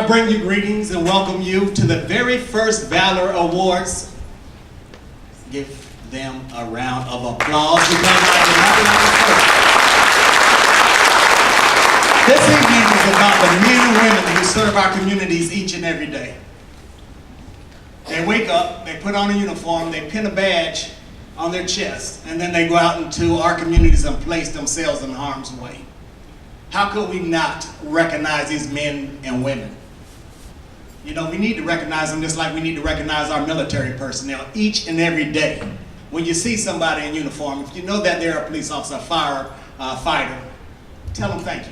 bring you greetings and welcome you to the very first Valor Awards. Give them a round of applause because this evening is about the men and women who serve our communities each and every day. They wake up, they put on a uniform, they pin a badge on their chest, and then they go out into our communities and place themselves in harm's way. How could we not recognize these men and women? You know, we need to recognize them just like we need to recognize our military personnel each and every day. When you see somebody in uniform, if you know that they're a police officer, a firefighter, tell them thank you.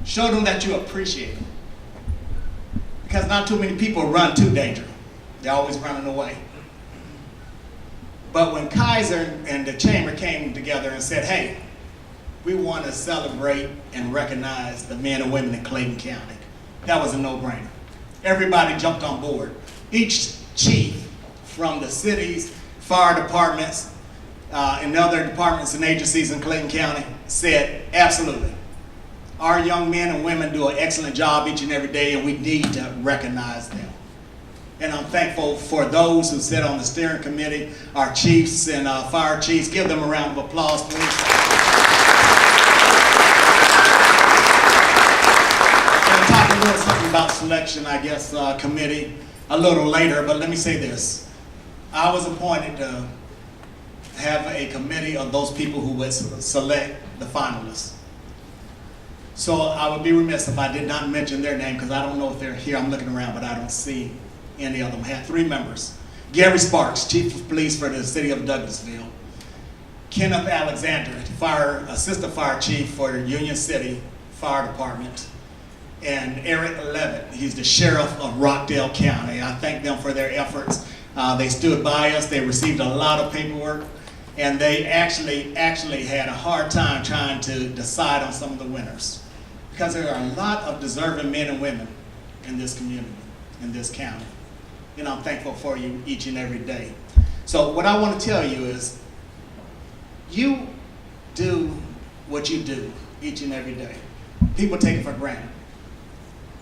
Show them that you appreciate them. Because not too many people run to danger. They're always running away. But when Kaiser and the chamber came together and said, hey, we want to celebrate and recognize the men and women in Clayton County, that was a no-brainer. Everybody jumped on board. Each chief from the city's fire departments and other departments and agencies in Clayton County said, absolutely. Our young men and women do an excellent job each and every day, and we need to recognize them. And I'm thankful for those who sit on the steering committee, our chiefs and fire chiefs. Give them a round of applause, please. I'll talk a little something about selection, I guess, committee a little later, but let me say this. I was appointed to have a committee of those people who would select the finalists. So I would be remiss if I did not mention their name because I don't know if they're here. I'm looking around, but I don't see any of them. I had 3 members. Gary Sparks, Chief of Police for the City of Douglasville. Kenneth Alexander, Assistant Fire Chief for Union City Fire Department. And Eric Levitt, he's the Sheriff of Rockdale County. I thank them for their efforts. They stood by us. They received a lot of paperwork. And they actually had a hard time trying to decide on some of the winners. Because there are a lot of deserving men and women in this community, in this county. And I'm thankful for you each and every day. So what I want to tell you is, you do what you do each and every day. People take it for granted.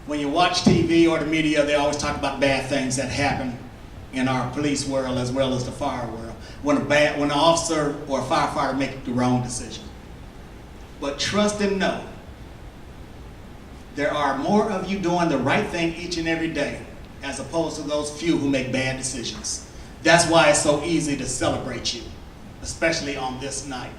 When you watch TV or the media, they always talk about bad things that happen in our police world as well as the fire world. When an officer or a firefighter makes the wrong decision. But trust and know, there are more of you doing the right thing each and every day as opposed to those few who make bad decisions. That's why it's so easy to celebrate you, especially on this night.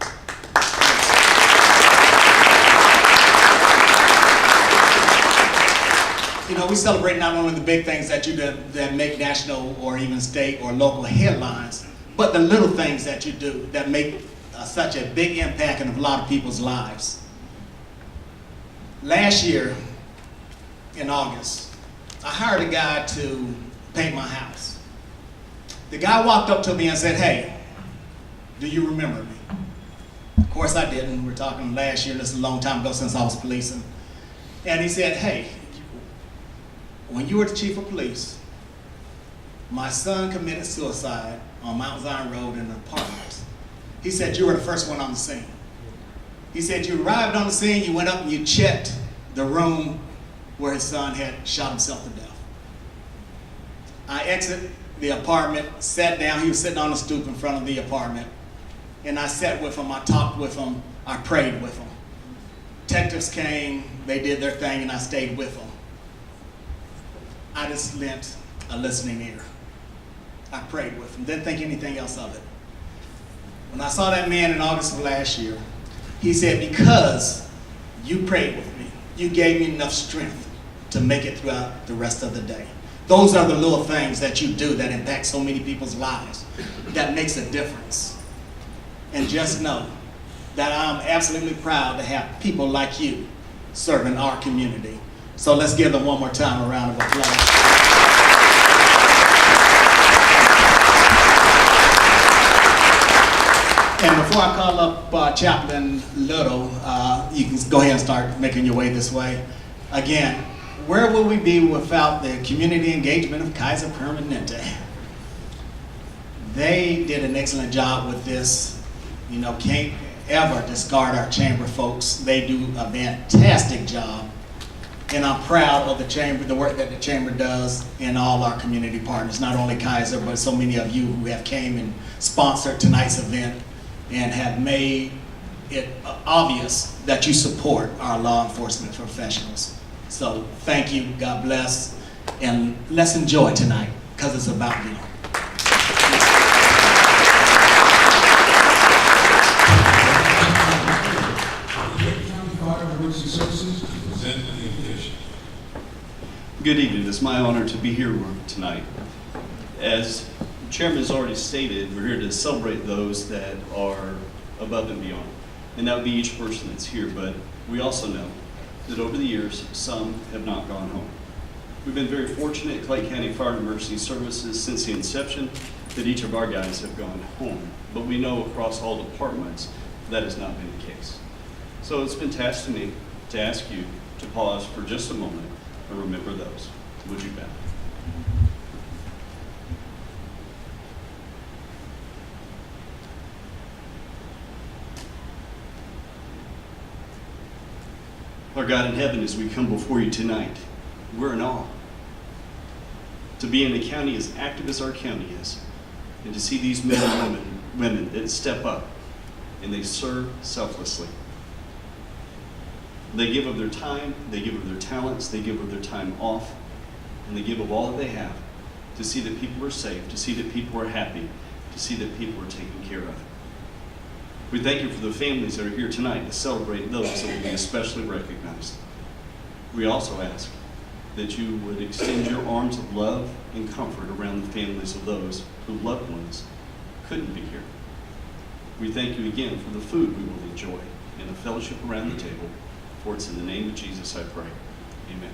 You know, we celebrate not only the big things that you do that make national or even state or local headlines, but the little things that you do that make such a big impact in a lot of people's lives. Last year, in August, I hired a guy to paint my house. The guy walked up to me and said, hey, do you remember me? Of course I didn't. We're talking last year, this is a long time ago since I was policing. And he said, hey, when you were the chief of police, my son committed suicide on Mount Zion Road in an apartment. He said, you were the first one on the scene. He said, you arrived on the scene, you went up and you checked the room where his son had shot himself to death. I exited the apartment, sat down, he was sitting on the stoop in front of the apartment, and I sat with him, I talked with him, I prayed with him. Detectives came, they did their thing, and I stayed with them. I just lent a listening ear. I prayed with him, didn't think anything else of it. When I saw that man in August of last year, he said, because you prayed with me, you gave me enough strength to make it throughout the rest of the day. Those are the little things that you do that impact so many people's lives, that makes a difference. And just know that I'm absolutely proud to have people like you serving our community. So let's give them one more time a round of applause. And before I call up Chaplain Little, you can go ahead and start making your way this way. Again, where would we be without the community engagement of Kaiser Permanente? They did an excellent job with this. You know, can't ever discard our chamber folks. They do a fantastic job And I'm proud of the chamber, the work that the chamber does, and all our community partners, not only Kaiser, but so many of you who have came and sponsored tonight's event and have made it obvious that you support our law enforcement professionals. So thank you, God bless, and let's enjoy tonight, because it's about you. Good evening. It's my honor to be here tonight. As the chairman has already stated, we're here to celebrate those that are above and beyond. And that would be each person that's here, but we also know that over the years, some have not gone home. We've been very fortunate at Clayton County Fire and Emergency Services since the inception that each of our guys have gone home. But we know across all departments that has not been the case. So it's been tasked to me to ask you to pause for just a moment and remember those. Would you bow? Our God in heaven, as we come before you tonight, we're in awe. To be in a county as active as our county is, and to see these men and women that step up and they serve selflessly. They give of their time, they give of their talents, they give of their time off, and they give of all that they have to see that people are safe, to see that people are happy, to see that people are taken care of. We thank you for the families that are here tonight to celebrate those that will be especially recognized. We also ask that you would extend your arms of love and comfort around the families of those whose loved ones couldn't be here. We thank you again for the food we will enjoy and the fellowship around the table. For it's in the name of Jesus I pray. Amen.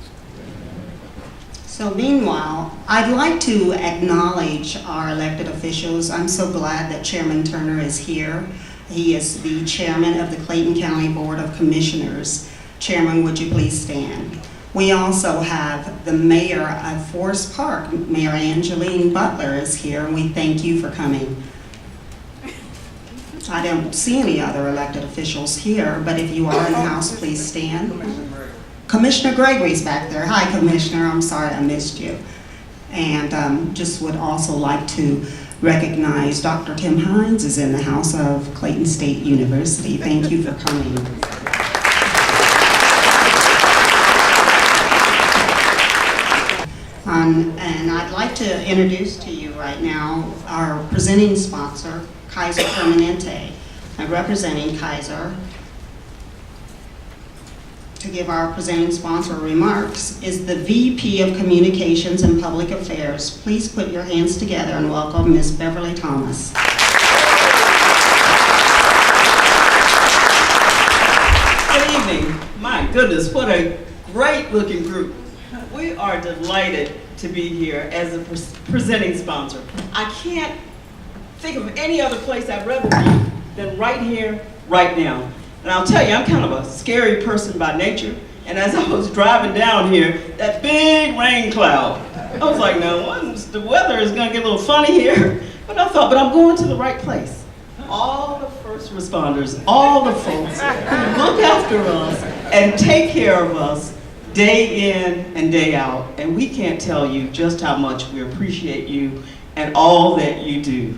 So meanwhile, I'd like to acknowledge our elected officials. I'm so glad that Chairman Turner is here. He is the chairman of the Clayton County Board of Commissioners. Chairman, would you please stand? We also have the mayor of Forest Park, Mayor Angeline Butler is here, and we thank you for coming. I don't see any other elected officials here, but if you are in the house, please stand. Commissioner Gregory's back there. Hi, Commissioner. I'm sorry I missed you. And just would also like to recognize Dr. Tim Hines is in the house of Clayton State University. Thank you for coming. And I'd like to introduce to you right now our presenting sponsor, Kaiser Permanente. And representing Kaiser to give our presenting sponsor remarks is the VP of Communications and Public Affairs. Please put your hands together and welcome Ms. Beverly Thomas. Good evening. My goodness, what a great looking group. We are delighted to be here as a presenting sponsor. I can't think of any other place I'd rather be than right here, right now. And I'll tell you, I'm kind of a scary person by nature. And as I was driving down here, that big rain cloud, I was like, no, the weather is gonna get a little funny here. But I thought, but I'm going to the right place. All the first responders, all the folks who look after us and take care of us day in and day out. And we can't tell you just how much we appreciate you and all that you do.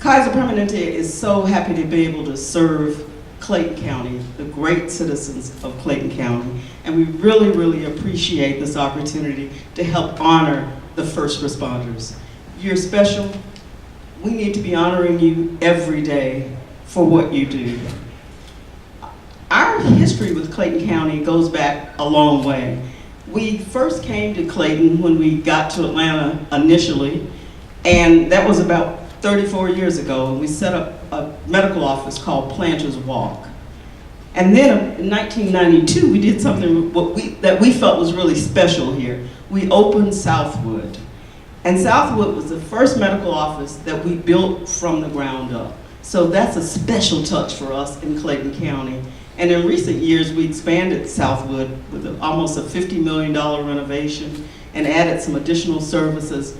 Kaiser Permanente is so happy to be able to serve Clayton County, the great citizens of Clayton County, and we really, really appreciate this opportunity to help honor the first responders. You're special. We need to be honoring you every day for what you do. Our history with Clayton County goes back a long way. We first came to Clayton when we got to Atlanta initially, and that was about 34 years ago, and we set up a medical office called Planters Walk. And then in 1992, we did something that we felt was really special here. We opened Southwood. And Southwood was the first medical office that we built from the ground up. So that's a special touch for us in Clayton County. And in recent years, we expanded Southwood with almost a $50 million renovation and added some additional services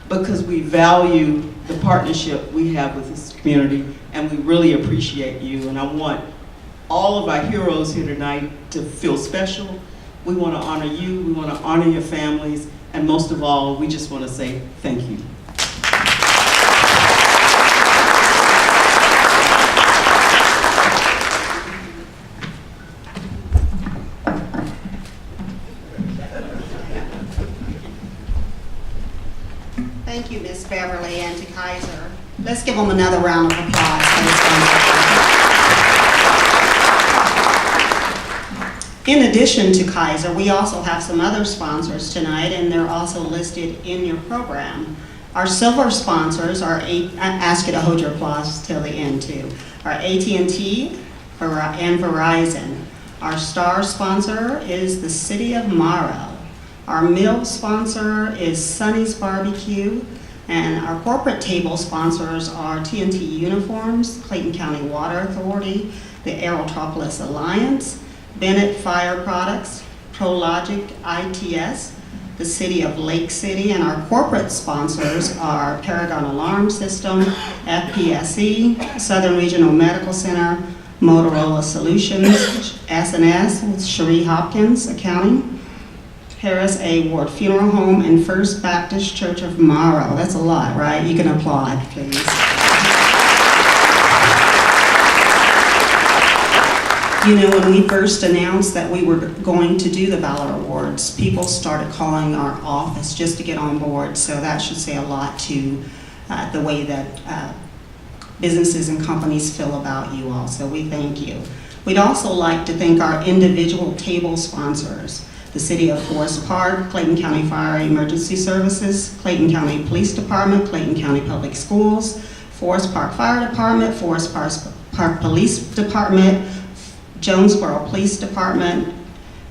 because we value the partnership we have with this community, and we really appreciate you. And I want all of our heroes here tonight to feel special, We want to honor you, we want to honor your families, and most of all, we just want to say thank you. Thank you, Ms. Beverly and to Kaiser. Let's give them another round of applause. In addition to Kaiser, we also have some other sponsors tonight, and they're also listed in your program. Our silver sponsors are, I ask you to hold your applause till the end too, are AT&T and Verizon. Our star sponsor is the City of Morrow. Our middle sponsor is Sonny's Barbecue, and our corporate table sponsors are TNT Uniforms, Clayton County Water Authority, the Aerotropolis Alliance, Bennett Fire Products, Prologic ITS, the City of Lake City, and our corporate sponsors are Paragon Alarm System, FPSE, Southern Regional Medical Center, Motorola Solutions, S&S with Cherie Hopkins Accounting, Harris A. Ward Funeral Home, and First Baptist Church of Morrow. That's a lot, right? You can applaud, please. You know, when we first announced that we were going to do the Valor Awards, people started calling our office just to get on board, so that should say a lot to the way that businesses and companies feel about you all, so we thank you. We'd also like to thank our individual table sponsors, the City of Forest Park, Clayton County Fire Emergency Services, Clayton County Police Department, Clayton County Public Schools, Forest Park Fire Department, Forest Park Police Department, Jonesboro Police Department,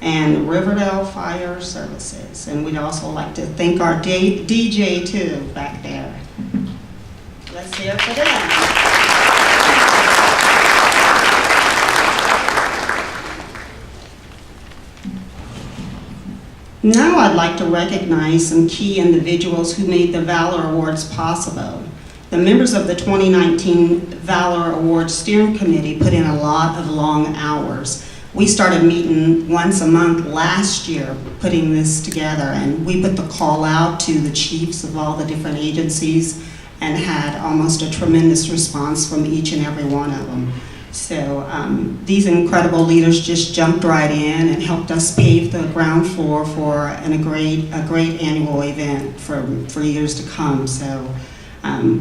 and Riverdale Fire Services. And we'd also like to thank our DJ too, back there. Let's hear it for them. Now I'd like to recognize some key individuals who made the Valor Awards possible. The members of the 2019 Valor Awards Steering Committee put in a lot of long hours. We started meeting once a month last year putting this together, and we put the call out to the chiefs of all the different agencies and had almost a tremendous response from each and every one of them. So these incredible leaders just jumped right in and helped us pave the ground floor for a great annual event for years to come. So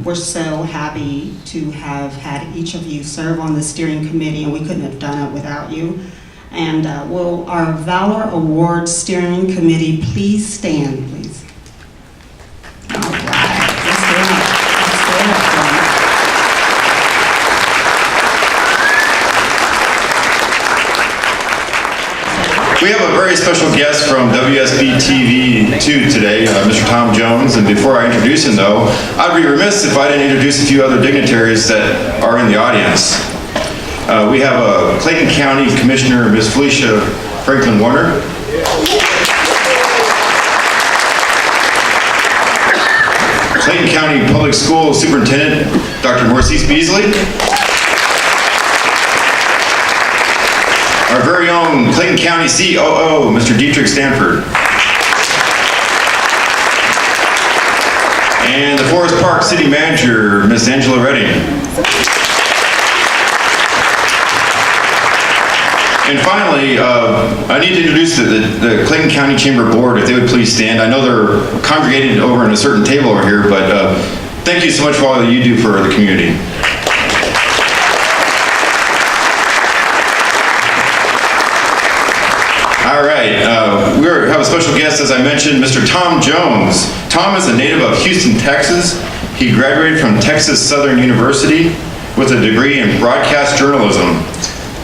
we're so happy to have had each of you serve on the steering committee, and we couldn't have done it without you. And will our Valor Awards Steering Committee please stand, please? All right, let's stand up. We have a very special guest from WSB TV2 today, Mr. Tom Jones. And before I introduce him, though, I'd be remiss if I didn't introduce a few other dignitaries that are in the audience. We have Clayton County Commissioner, Ms. Felicia Franklin Warner. Clayton County Public School Superintendent, Dr. Maurice Beasley. Our very own Clayton County COO, Mr. Dietrich Stanford. And the Forest Park City Manager, Ms. Angela Redding. And finally, I need to introduce the Clayton County Chamber Board, if they would please stand. I know they're congregated over in a certain table over here, but thank you so much for all that you do for the community. All right, we have a special guest, as I mentioned, Mr. Tom Jones. Tom is a native of Houston, Texas. He graduated from Texas Southern University with a degree in broadcast journalism.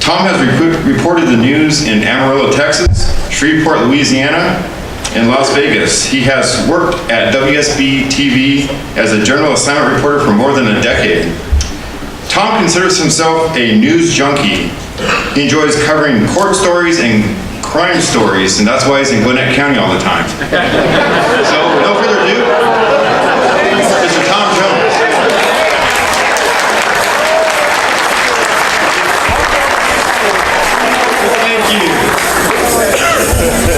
Tom has reported the news in Amarillo, Texas, Shreveport, Louisiana, and Las Vegas. He has worked at WSB TV as a general assignment reporter for more than a decade. Tom considers himself a news junkie. He enjoys covering court stories and crime stories, and that's why he's in Gwinnett County all the time. So, no further ado, Mr. Tom Jones. Thank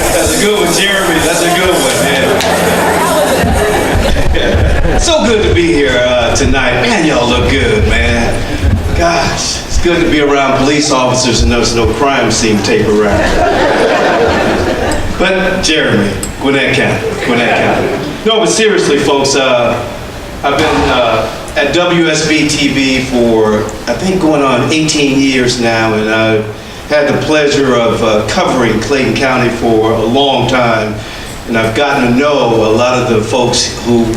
you. good to be here tonight. Man, y'all look good, man. Gosh, it's good to be around police officers and there's no crime scene tape around. But Jeremy, Gwinnett County. No, but seriously, folks, I've been at WSB TV for, I think, going on 18 years now, and I've had the pleasure of covering Clayton County for a long time, and I've gotten to know a lot of the folks who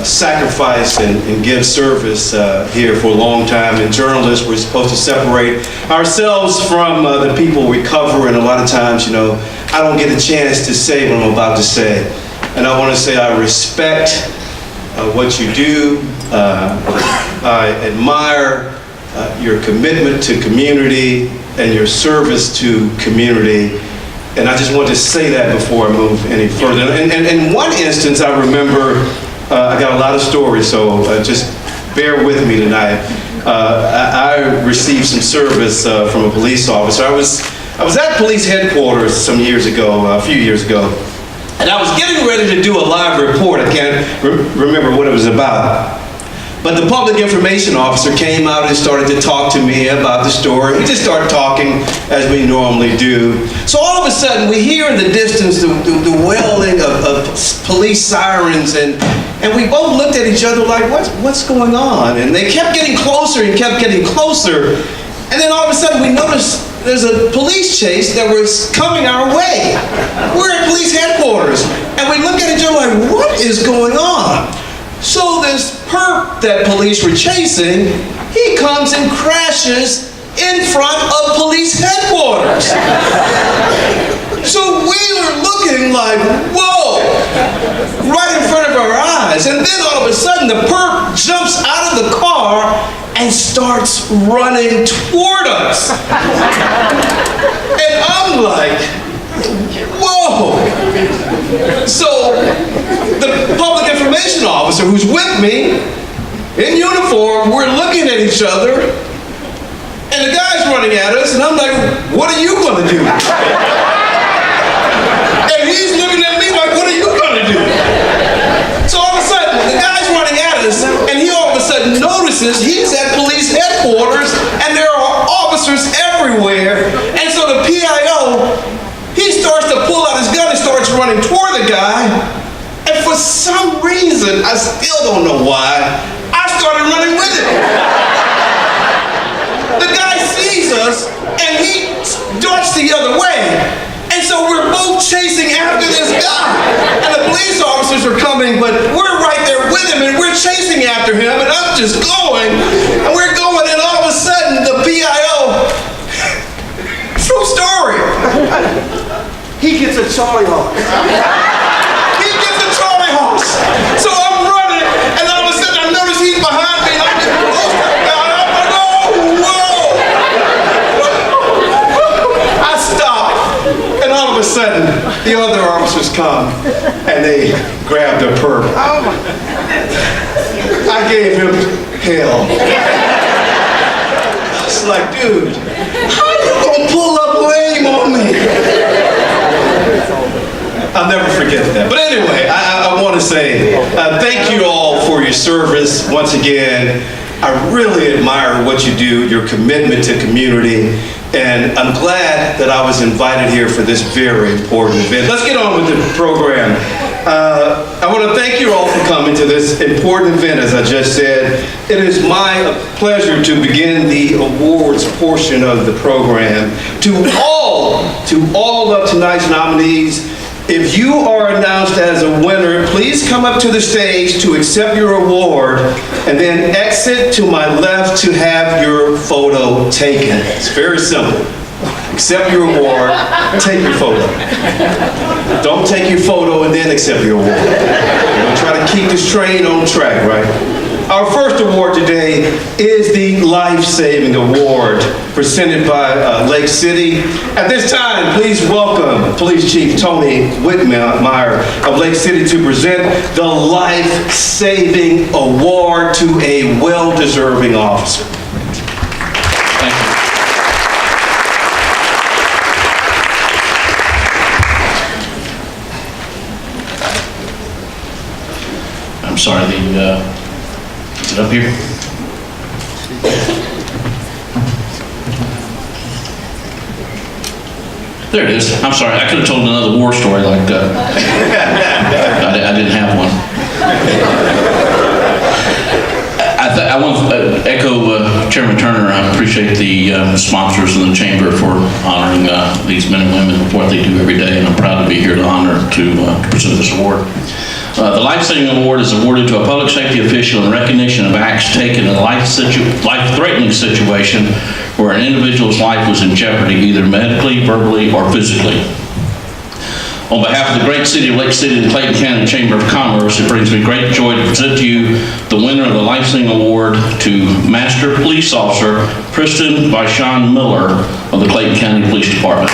sacrifice and give service here for a long time. And journalists, we're supposed to separate ourselves from the people we cover, and a lot of times, you know, I don't get a chance to say what I'm about to say. And I want to say I respect what you do. I admire your commitment to community and your service to community. And I just want to say that before I move any further. And in one instance, I remember, I got a lot of stories, so just bear with me tonight. I received some service from a police officer. I was at police headquarters some years ago, a few years ago, and I was getting ready to do a live report. I can't remember what it was about. But the public information officer came out and started to talk to me about the story. We just started talking as we normally do. So all of a sudden, we hear in the distance the wailing of police sirens, and we both looked at each other like, what's going on? And they kept getting closer and kept getting closer. And then all of a sudden, we noticed there's a police chase that was coming our way. We're at police headquarters, and we look at each other like, what is going on? So this perp that police were chasing, he comes and crashes in front of police headquarters. So we were looking like, whoa, right in front of our eyes. And then all of a sudden the perp jumps out of the car and starts running toward us. And I'm like, whoa. So the public information officer who's with me in uniform, we're looking at each other, and the guy's running at us, and I'm like, what are you gonna do? And he's looking at me like, what are you gonna do? So all of a sudden, the guy's running at us, and he all of a sudden notices he's at police headquarters, and there are officers everywhere, and so the PIO, he starts to pull out his gun and starts running toward the guy. And for some reason, I still don't know why, I started running with him. The guy sees us and he darts the other way. And so we're both chasing after this guy. And the police officers are coming, but we're right there with him and we're chasing after him, and I'm just going. And we're going, and all of a sudden the PIO, true story, he gets a Charlie horse. He gets a Charlie horse. So I'm running, and all of a sudden I notice he's behind me, and I'm getting close to the guy. I'm like, oh, whoa. I stop, and all of a sudden the other officers come, and they grab the perp. I gave him hell. I was like, dude, how you gonna pull up lame on me? I'll never forget that. But anyway, I want to say thank you all for your service. Once again, I really admire what you do, your commitment to community, and I'm glad that I was invited here for this very important event. Let's get on with the program. I want to thank you all for coming to this important event, as I just said. It is my pleasure to begin the awards portion of the program. To all of tonight's nominees, if you are announced as a winner, please come up to the stage to accept your award, and then exit to my left to have your photo taken. It's very simple. Accept your award, take your photo. Don't take your photo and then accept your award. We're going to try to keep this train on track, right? Our first award today is the Life-Saving Award, presented by Lake City. At this time, please welcome Police Chief Tony Whitmire of Lake City to present the Life-Saving Award to a well-deserving officer. Thank you. I'm sorry, is it up here? There it is. I'm sorry, I could have told another war story like I didn't have one. I want to echo Chairman Turner. I appreciate the sponsors and the Chamber for honoring these men and women with what they do every day, and I'm proud to be here to present this award. The Life-Saving Award is awarded to a public safety official in recognition of acts taken in a life-threatening situation where an individual's life was in jeopardy, either medically, verbally, or physically. On behalf of the great city of Lake City and Clayton County Chamber of Commerce, it brings me great joy to present to you the winner of the Life-Saving Award to Master Police Officer PRISTEN VYSHAWN Miller of the Clayton County Police Department.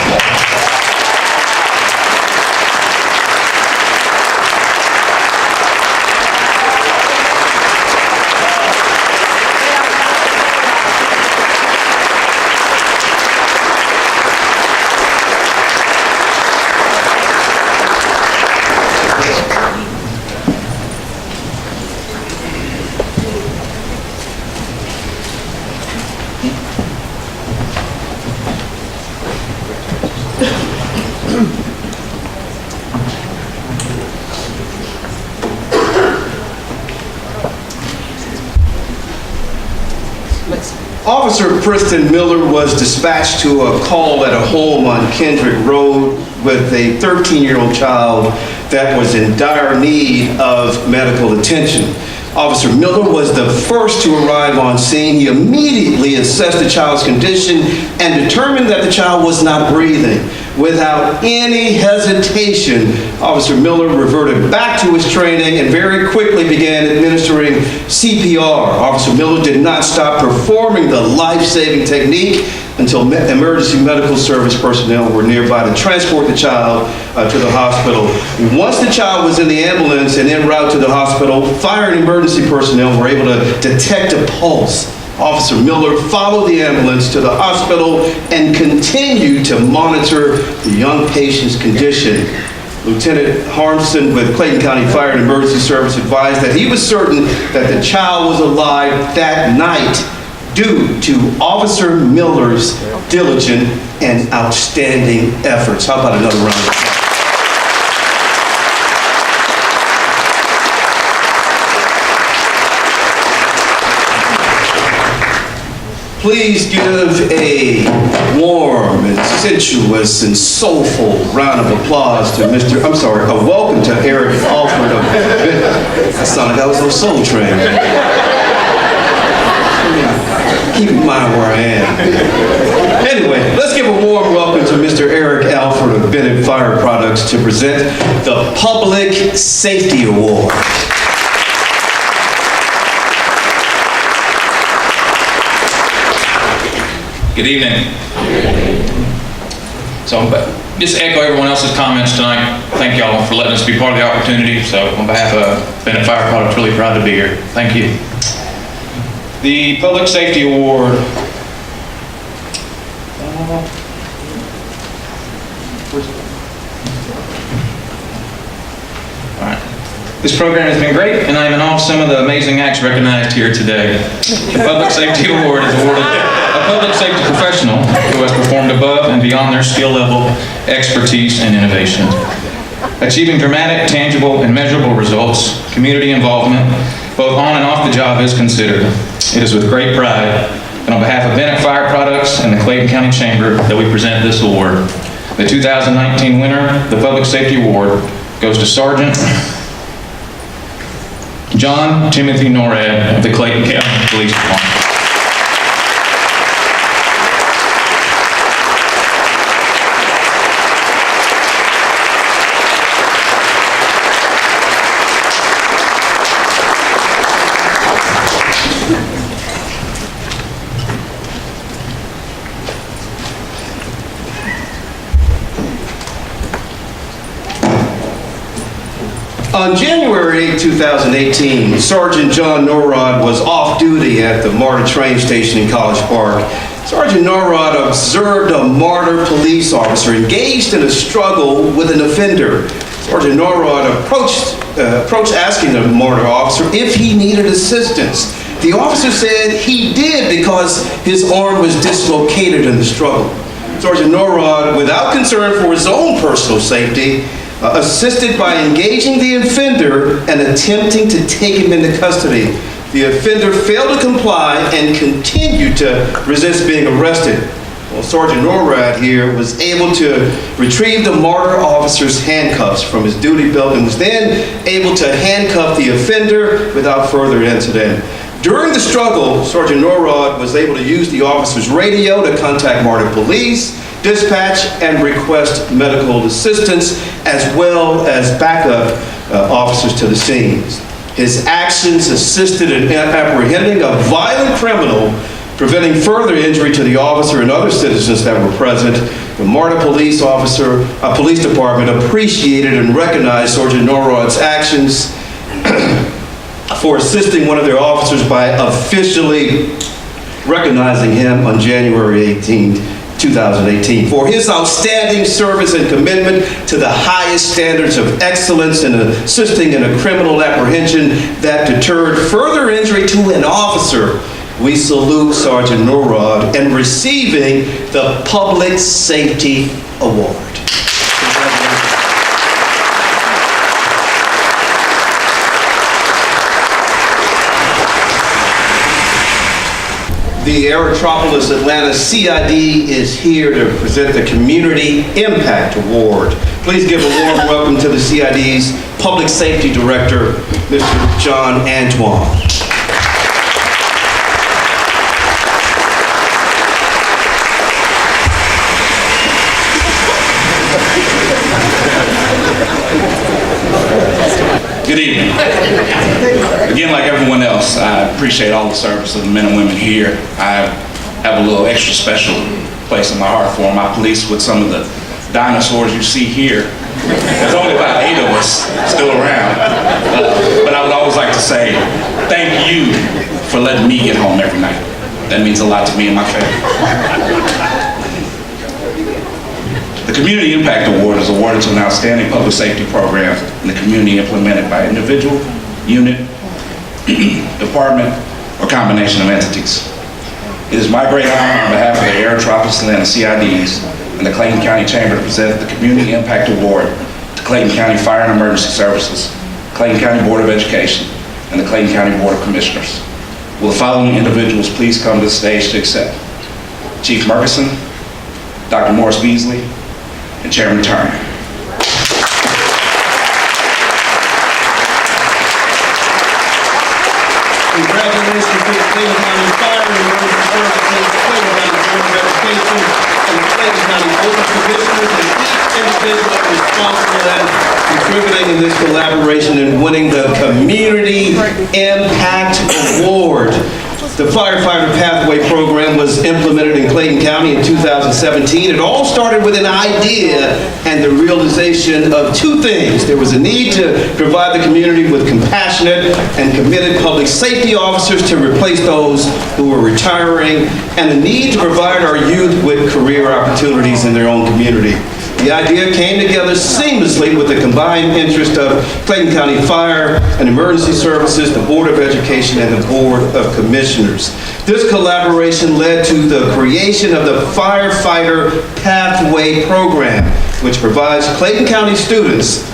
Officer PRISTEN Miller was dispatched to a call at a home on Kendrick Road with a 13-year-old child that was in dire need of medical attention. Officer Miller was the first to arrive on scene. He immediately assessed the child's condition and determined that the child was not breathing. Without any hesitation, Officer Miller reverted back to his training and very quickly began administering CPR. Officer Miller did not stop performing the life-saving technique until emergency medical service personnel were nearby to transport the child to the hospital. Once the child was in the ambulance and en route to the hospital, fire and emergency personnel were able to detect a pulse. Officer Miller followed the ambulance to the hospital and continued to monitor the young patient's condition. Lieutenant Harmson with Clayton County Fire and Emergency Service advised that he was certain that the child was alive that night due to Officer Miller's diligent and outstanding efforts. How about another round of applause? Please give a warm and sensuous and soulful round of applause to a welcome to Eric Alford of, I sounded like I was on Soul Train. Keep in mind where I am. Anyway, let's give a warm welcome to Mr. Eric Alford of Bennett Fire Products to present the Public Safety Award. Good evening. So just echo everyone else's comments tonight. Thank y'all for letting us be part of the opportunity. So on behalf of Bennett Fire Products, really proud to be here. Thank you. The Public Safety Award. All right. This program has been great, and I am in awe of some of the amazing acts recognized here today. The Public Safety Award is awarded a public safety professional who has performed above and beyond their skill level, expertise, and innovation. Achieving dramatic, tangible, and measurable results, community involvement, both on and off the job is considered. It is with great pride, and on behalf of Bennett Fire Products and the Clayton County Chamber, that we present this award. The 2019 winner, the Public Safety Award, goes to Sergeant John Timothy NORROD of the Clayton County Police Department. On January 2018, Sergeant John NORROD was off duty at the MARTA train station in College Park. Sergeant NORROD observed a MARTA police officer engaged in a struggle with an offender. Sergeant NORROD approached approached asking the MORRISON officer if he needed assistance. The officer said he did because his arm was dislocated in the struggle. Sergeant NORROD, without concern for his own personal safety, assisted by engaging the offender and attempting to take him into custody. The offender failed to comply and continued to resist being arrested. Well, Sergeant NORROD here was able to retrieve the martyr officer's handcuffs from his duty belt and was then able to handcuff the offender without further incident. During the struggle, Sergeant NORROD was able to use the officer's radio to contact martyr police, dispatch, and request medical assistance, as well as backup officers to the scenes. His actions assisted in apprehending a violent criminal, preventing further injury to the officer and other citizens that were present. The MARTA police department appreciated and recognized Sergeant NORROD's actions for assisting one of their officers by officially recognizing him on January 18, 2018 for his outstanding service and commitment to the highest standards of excellence in assisting in a criminal apprehension that deterred further injury to an officer. We salute Sergeant NORROD in receiving the Public Safety Award. The Aerotropolis Atlanta CID is here to present the Community Impact Award. Please give a warm welcome to the CID's Public Safety Director, Mr. John Antoine. Good evening. Again, like everyone else, I appreciate all the service of the men and women here. I have a little extra special place in my heart for them. I police with some of the dinosaurs you see here. There's only about 8 of us still around. But I would always like to say, thank you for letting me get home every night. That means a lot to me and my family. The Community Impact Award is awarded to an outstanding public safety program in the community implemented by individual, unit, department, or combination of entities. It is my great honor on behalf of the Aerotropolis Atlanta CIDs and the Clayton County Chamber to present the Community Impact Award to Clayton County Fire and Emergency Services, Clayton County Board of Education, and the Clayton County Board of Commissioners. Will the following individuals please come to the stage to accept? Chief Murchison, Dr. Morris Beasley, and Chairman Turner. Congratulations to the Clayton County Fire and Emergency Services, Clayton County Board of Education, and the Clayton County Board of Commissioners, and each individual responsible and contributing in this collaboration and winning the Community Impact Award. The Firefighter Pathway Program was implemented in Clayton County in 2017. It all started with an idea and the realization of 2 things. There was a need to provide the community with compassionate and committed public safety officers to replace those who were retiring, and a need to provide our youth with career opportunities in their own community. The idea came together seamlessly with the combined interest of Clayton County Fire and Emergency Services, the Board of Education, and the Board of Commissioners. This collaboration led to the creation of the Firefighter Pathway Program, which provides Clayton County students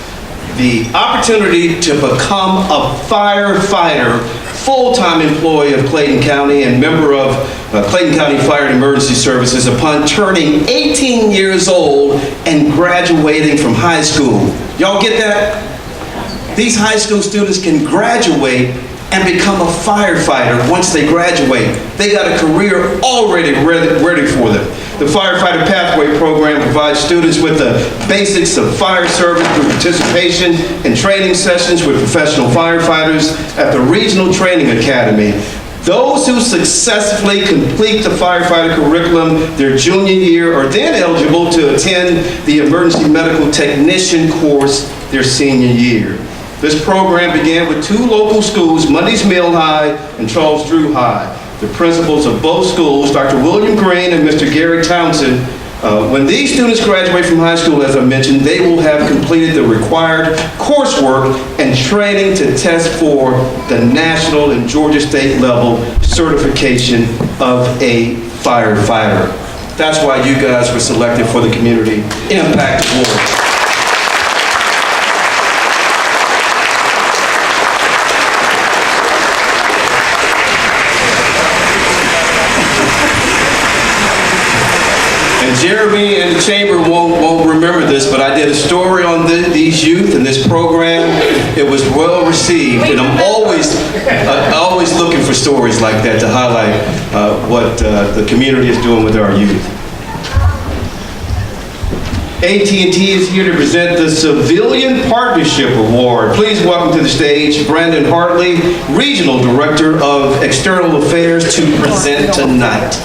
the opportunity to become a firefighter, full-time employee of Clayton County and member of Clayton County Fire and Emergency Services upon turning 18 years old and graduating from high school. Y'all get that? These high school students can graduate and become a firefighter once they graduate. They got a career already ready for them. The Firefighter Pathway Program provides students with the basics of fire service through participation in training sessions with professional firefighters at the Regional Training Academy. Those who successfully complete the firefighter curriculum their junior year are then eligible to attend the emergency medical technician course their senior year. This program began with 2 local schools, Mundy's Mill High and Charles Drew High. The principals of both schools, Dr. William Green and Mr. Gary Townsend, When these students graduate from high school, as I mentioned, they will have completed the required coursework and training to test for the national and Georgia state level certification of a firefighter. That's why you guys were selected for the Community Impact Award. And Jeremy and the Chamber won't remember this, but I did a story on these youth and this program. It was well received, and I'm always looking for stories like that to highlight what the community is doing with our youth. AT&T is here to present the Civilian Partnership Award. Please welcome to the stage Brandon Hartley, Regional Director of External Affairs, to present tonight.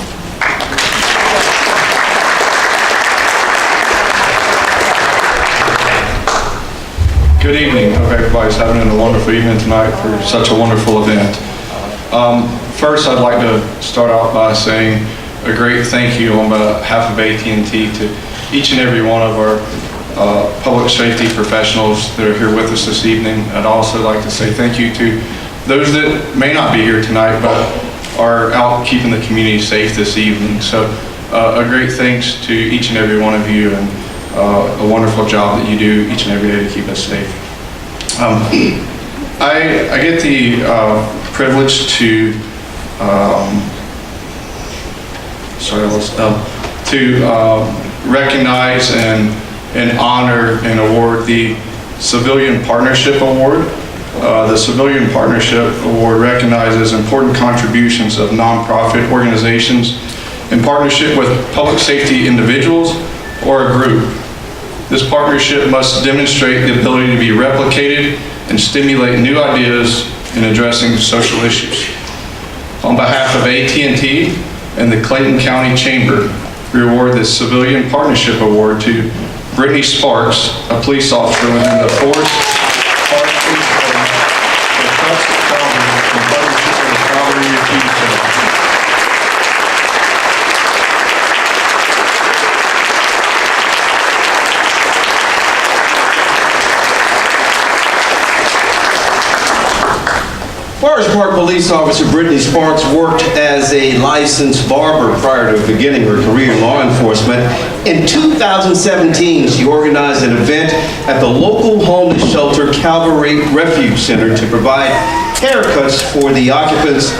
Good evening. Hope everybody's having a wonderful evening tonight for such a wonderful event. First, I'd like to start out by saying a great thank you on behalf of AT&T to each and every one of our public safety professionals that are here with us this evening. I'd also like to say thank you to those that may not be here tonight but are out keeping the community safe this evening. So a great thanks to each and every one of you, and a wonderful job that you do each and every day to keep us safe. I get the privilege to recognize and honor and award the Civilian Partnership Award. The Civilian Partnership Award recognizes important contributions of nonprofit organizations in partnership with public safety individuals or a group. This partnership must demonstrate the ability to be replicated and stimulate new ideas in addressing social issues. On behalf of AT&T and the Clayton County Chamber, we award this Civilian Partnership Award to Brittney Sparks, a police officer within the Forest Park Police Department, for cuts to Calvary in partnership with the Calvary Refugee Center. Forest Park Police Officer Brittney Sparks worked as a licensed barber prior to beginning her career in law enforcement. In 2017, she organized an event at the local homeless shelter Calvary Refuge Center to provide haircuts for the occupants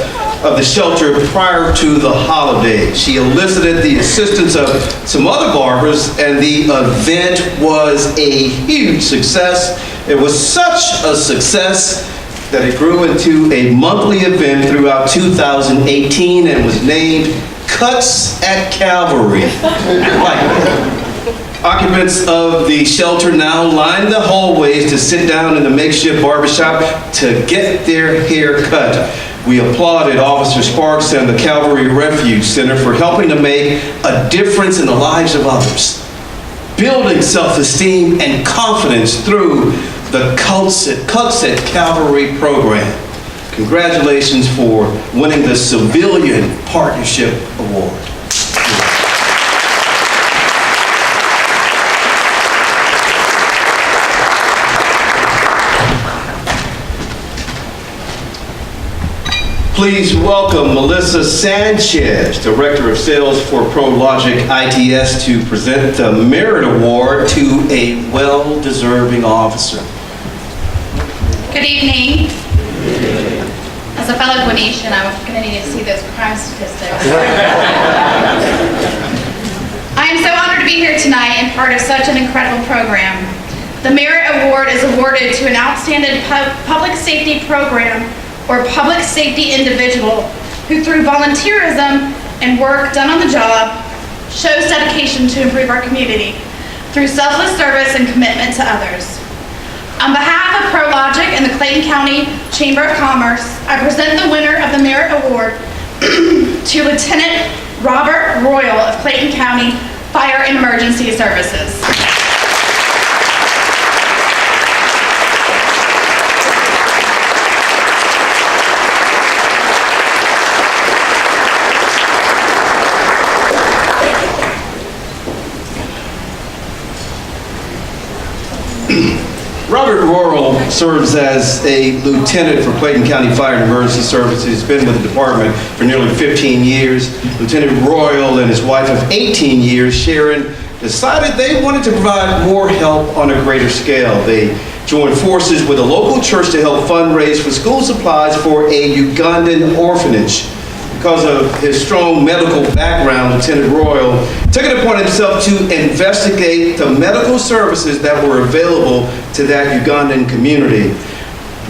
of the shelter prior to the holidays. She elicited the assistance of some other barbers, and the event was a huge success. It was such a success that it grew into a monthly event throughout 2018 and was named Cuts at Calvary. Occupants of the shelter now line the hallways to sit down in the makeshift barbershop to get their hair cut. We applauded Officer Sparks and the Calvary Refuge Center for helping to make a difference in the lives of others, building self-esteem and confidence through the Cuts at Calvary program. Congratulations for winning the Civilian Partnership Award. Please welcome Melissa Sanchez, Director of Sales for ProLogic ITS, to present the Merit Award to a well-deserving officer. Good evening. As a fellow Guanetian, I'm going to need to see those crime statistics. I am so honored to be here tonight and part of such an incredible program. The Merit Award is awarded to an outstanding public safety program or public safety individual who, through volunteerism and work done on the job, shows dedication to improve our community through selfless service and commitment to others. On behalf of ProLogic and the Clayton County Chamber of Commerce, I present the winner of the Merit Award to Lieutenant Robert ROYL of Clayton County Fire and Emergency Services. serves as a lieutenant for Clayton County Fire and Emergency Services. He's been with the department for nearly 15 years. Lieutenant ROYL and his wife of 18 years, Sharon, decided they wanted to provide more help on a greater scale. They joined forces with a local church to help fundraise for school supplies for a Ugandan orphanage. Because of his strong medical background, Lieutenant ROYL took it upon himself to investigate the medical services that were available to that Ugandan community.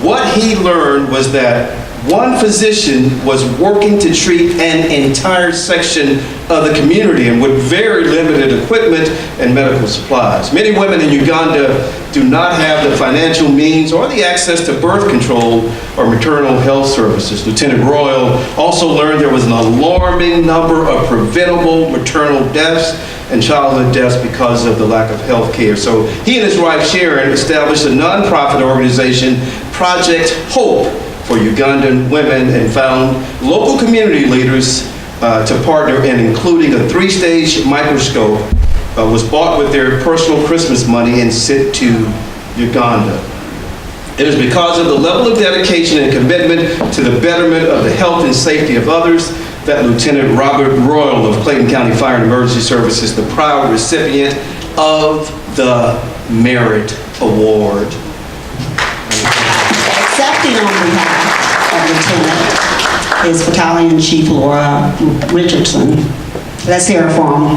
What he learned was that one physician was working to treat an entire section of the community and with very limited equipment and medical supplies. Many women in Uganda do not have the financial means or the access to birth control or maternal health services. Lieutenant ROYL also learned there was an alarming number of preventable maternal deaths and childhood deaths because of the lack of health care. So he and his wife Sharon established a nonprofit organization, Project Hope, for Ugandan women, and found local community leaders to partner in, including a 3-stage microscope was bought with their personal Christmas money and sent to Uganda. It is because of the level of dedication and commitment to the betterment of the health and safety of others that Lieutenant Robert ROYL of Clayton County Fire and Emergency Services is the proud recipient of the Merit Award. Accepting on behalf of Lieutenant is Battalion Chief Laura Richardson. Let's hear it for him.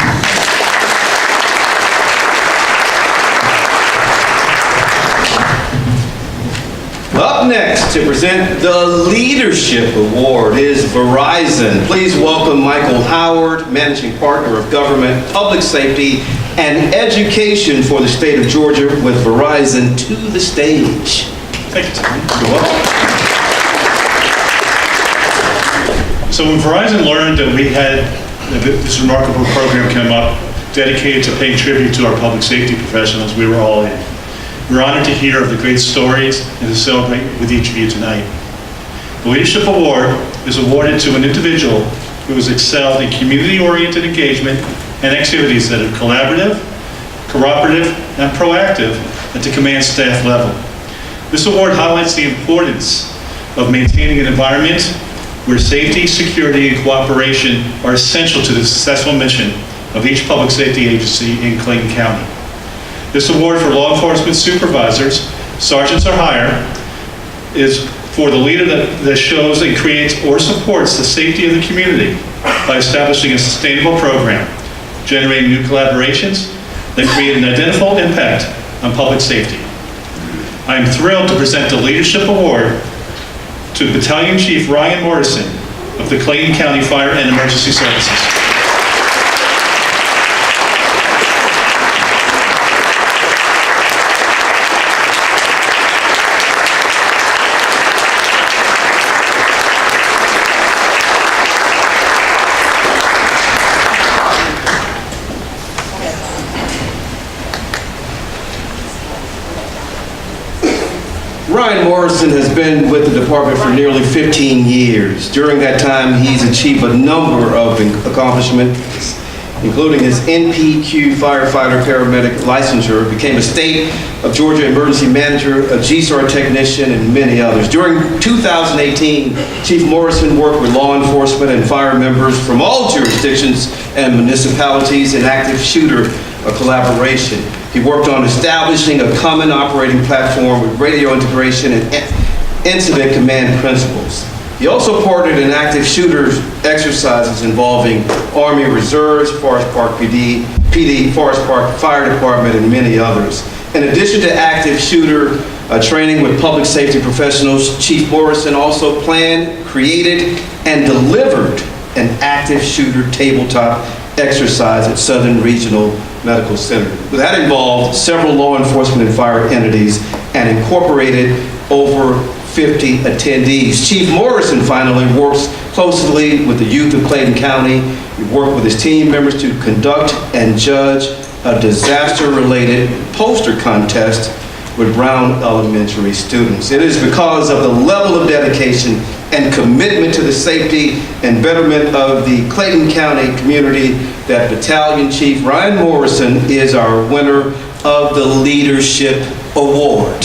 Up next to present the Leadership Award is Verizon. Please welcome Michael Howard, Managing Partner of Government, Public Safety, and Education for the state of Georgia with Verizon to the stage. Thank you, Tom. You're welcome. So when Verizon learned that we had this remarkable program come up dedicated to paying tribute to our public safety professionals, we were all in. We're honored to hear of the great stories and to celebrate with each of you tonight. The Leadership Award is awarded to an individual who has excelled in community-oriented engagement and activities that are collaborative, cooperative, and proactive at the command staff level. This award highlights the importance of maintaining an environment where safety, security, and cooperation are essential to the successful mission of each public safety agency in Clayton County. This award for law enforcement supervisors, sergeants or higher, is for the leader that shows and creates or supports the safety of the community by establishing a sustainable program, generating new collaborations that create an identifiable impact on public safety. I am thrilled to present the Leadership Award to Battalion Chief Ryan Morrison of the Clayton County Fire and Emergency Services. Ryan Morrison has been with the department for nearly 15 years. During that time, he's achieved a number of accomplishments, including his NPQ firefighter paramedic licensure, became a state of Georgia emergency manager, a GSAR technician, and many others. During 2018, Chief Morrison worked with law enforcement and fire members from all jurisdictions and municipalities in active shooter collaboration. He worked on establishing a common operating platform with radio integration and incident command principles. He also partnered in active shooters exercises involving Army Reserves, Forest Park PD, Forest Park Fire Department, and many others. In addition to active shooter training with public safety professionals, Chief Morrison also planned, created, and delivered an active shooter tabletop exercise at Southern Regional Medical Center. That involved several law enforcement and fire entities and incorporated over 50 attendees. Chief Morrison finally works closely with the youth of Clayton County. He worked with his team members to conduct and judge a disaster-related poster contest with Brown Elementary students. It is because of the level of dedication and commitment to the safety and betterment of the Clayton County community that Battalion Chief Ryan Morrison is our winner of the Leadership Award.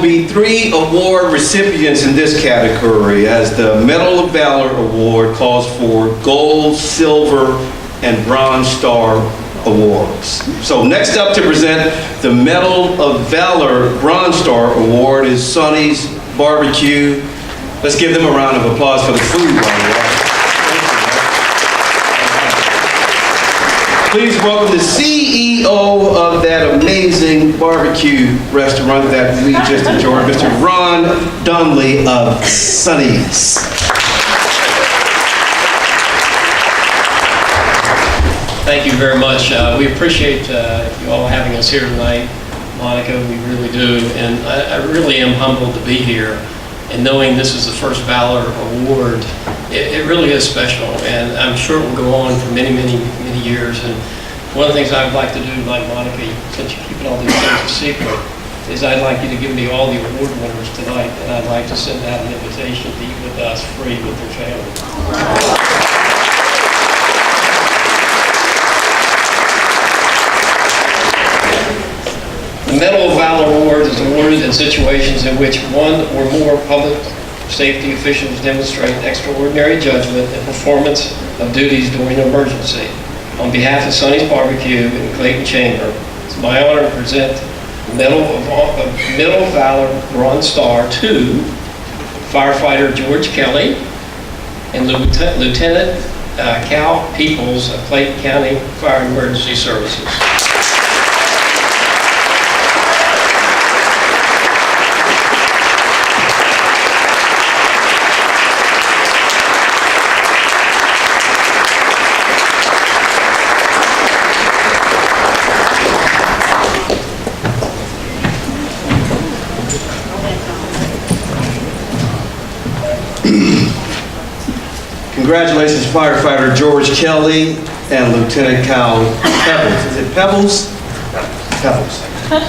be 3 award recipients in this category, as the Medal of Valor Award calls for Gold, Silver, and Bronze Star awards. So next up to present the Medal of Valor Bronze Star Award is Sonny's Barbecue. Let's give them a round of applause for the food, by the way. Please welcome the CEO of that amazing barbecue restaurant that we just enjoyed, Mr. Ron Dunley of Sonny's. Thank you very much. We appreciate you all having us here tonight. Monica, we really do. And I really am humbled to be here. And knowing this is the first Valor Award, it really is special. And I'm sure it will go on for many, many, many years. And one of the things I'd like to do, like Monica, since you're keeping all these things a secret, is I'd like you to give me all the award winners tonight. And I'd like to send out an invitation to eat with us free with their families. The Medal of Valor Award is awarded in situations in which one or more public safety officials demonstrate extraordinary judgment and performance of duties during an emergency. On behalf of Sonny's Barbecue and Clayton Chamber, it's my honor to present the Medal of Valor Bronze Star to firefighter George Kelly and Lieutenant Cal Peoples of Clayton County Fire and Emergency Services. Congratulations, firefighter George Kelly and Lieutenant Cal Pebbles. Is it Pebbles? Pebbles.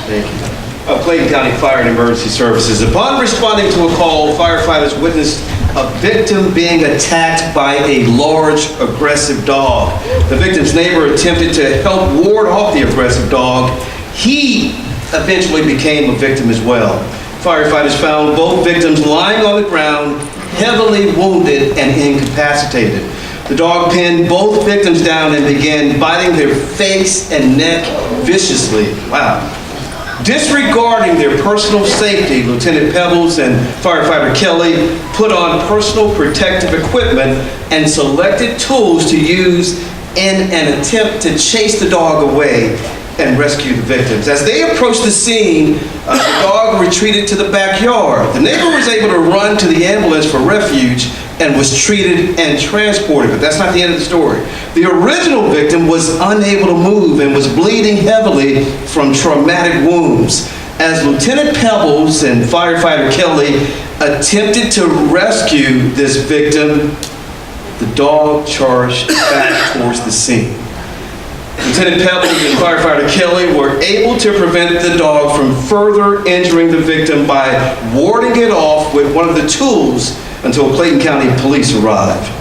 Thank you. Of Clayton County Fire and Emergency Services. Upon responding to a call, firefighters witnessed a victim being attacked by a large, aggressive dog. The victim's neighbor attempted to help ward off the aggressive dog. He eventually became a victim as well. Firefighters found both victims lying on the ground, heavily wounded and incapacitated. The dog pinned both victims down and began biting their face and neck viciously. Wow. Disregarding their personal safety, Lieutenant Pebbles and firefighter Kelly put on personal protective equipment and selected tools to use in an attempt to chase the dog away and rescue the victims. As they approached the scene, the dog retreated to the backyard. The neighbor was able to run to the ambulance for refuge and was treated and transported, but that's not the end of the story. The original victim was unable to move and was bleeding heavily from traumatic wounds. As Lieutenant Pebbles and firefighter Kelly attempted to rescue this victim, the dog charged back towards the scene. Lieutenant Pebbles and firefighter Kelly were able to prevent the dog from further injuring the victim by warding it off with one of the tools until Clayton County Police arrived.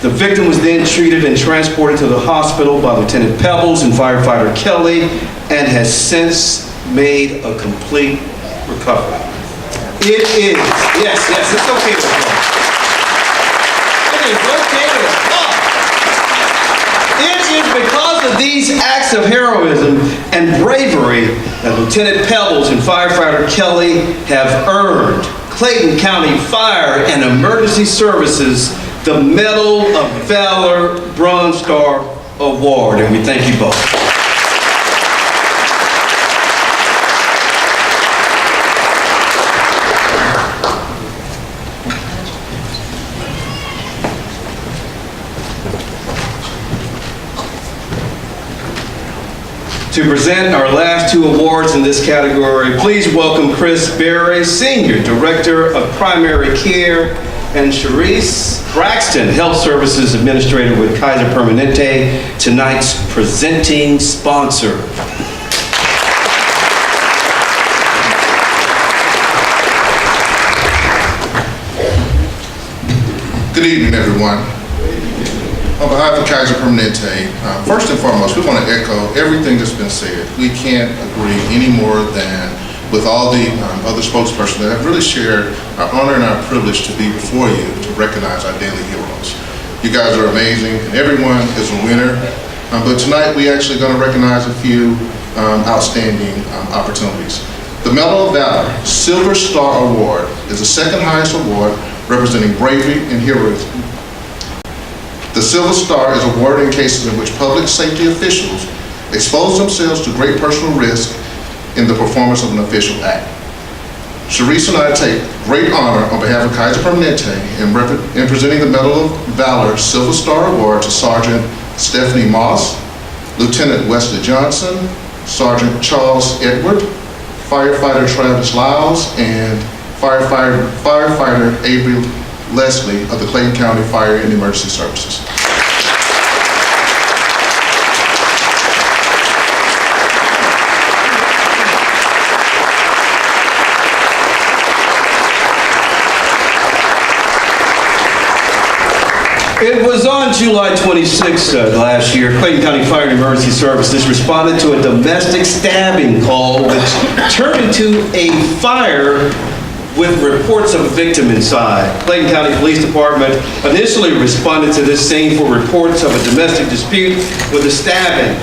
The victim was then treated and transported to the hospital by Lieutenant Pebbles and firefighter Kelly and has since made a complete recovery. It is, yes, it's okay to applaud. It is okay to applaud. It is because of these acts of heroism and bravery that Lieutenant Pebbles and firefighter Kelly have earned Clayton County Fire and Emergency Services the Medal of Valor Bronze Star Award, and we thank you both. To present our last two awards in this category, please welcome Chris Berry, Senior Director of Primary Care, and Sharice Braxton, Health Services Administrator with Kaiser Permanente, tonight's presenting sponsor. Good evening, everyone. On behalf of Kaiser Permanente, first and foremost, we want to echo everything that's been said. We can't agree any more than with all the other spokespersons that have really shared our honor and our privilege to be before you to recognize our daily heroes. You guys are amazing, and everyone is a winner. But tonight we actually going to recognize a few outstanding opportunities. The Medal of Valor Silver Star Award is the second highest award representing bravery and heroism. The Silver Star is awarded in cases in which public safety officials expose themselves to great personal risk in the performance of an official act. Sharice and I take great honor on behalf of Kaiser Permanente in presenting the Medal of Valor Silver Star Award to Sergeant Stephanie Moss, Lieutenant Wesley Johnson, Sergeant Charles Edward, Firefighter Travis Lyles, and Firefighter Avery Leslie of the Clayton County Fire and Emergency Services. It was on July 26th last year, Clayton County Fire and Emergency Services responded to a domestic stabbing call which turned into a fire with reports of a victim inside. Clayton County Police Department initially responded to this scene for reports of a domestic dispute with a stabbing.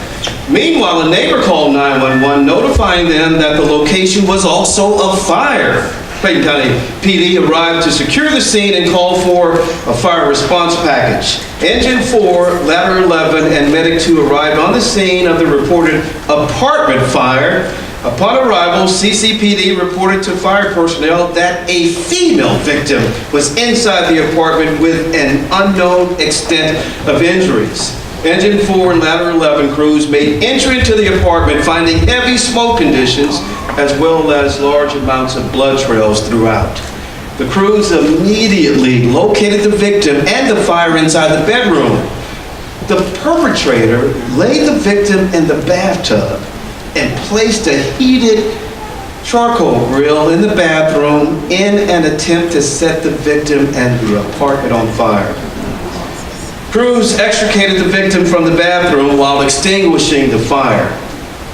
Meanwhile, a neighbor called 911 notifying them that the location was also afire. Clayton County PD arrived to secure the scene and called for a fire response package. Engine 4, Ladder 11, and Medic 2 arrived on the scene of the reported apartment fire. Upon arrival, CCPD reported to fire personnel that a female victim was inside the apartment with an unknown extent of injuries. Engine 4 and Ladder 11 crews made entry into the apartment, finding heavy smoke conditions as well as large amounts of blood trails throughout. The crews immediately located the victim and the fire inside the bedroom. The perpetrator laid the victim in the bathtub and placed a heated charcoal grill in the bathroom in an attempt to set the victim and the apartment on fire. Crews extricated the victim from the bathroom while extinguishing the fire.